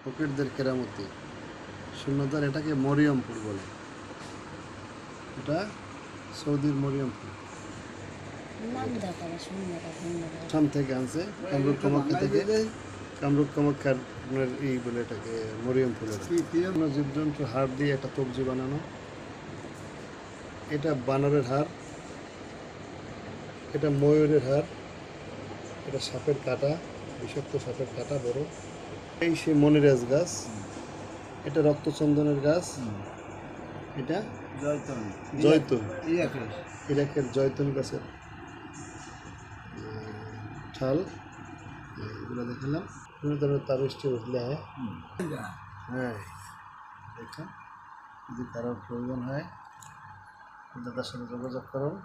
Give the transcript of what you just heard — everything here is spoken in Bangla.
ফকিরদের কেরামতি শূন্যতার, এটাকে মরিয়ম ফুল বলে। এটা সৌদির মরিয়ম ফুল, আসাম থেকে আনছে, কামরূপ কামাখ্যা থেকে। কামরূপ কামাখ্যার আপনার এই বলে এটাকে মরিয়ম ফুলের। জীবজন্তুর হাড় দিয়ে একটা তবজি বানানো। এটা বানরের হাড়, এটা ময়ূরের হাড়, এটা সাপের কাঁটা, বিষাক্ত সাপের কাঁটা বড়। এই সে মনিরাজ গাছ, এটা রক্তচন্দনের গাছ, এটা জয়তুন, ইরাকের জয়তুন গাছের ঠাল। এগুলো দেখালাম। বিভিন্ন ধরনের তাবিজটি উঠলে হ্যাঁ, দেখুন, যদি কারোর প্রয়োজন হয় তার সাথে যোগাযোগ করুন।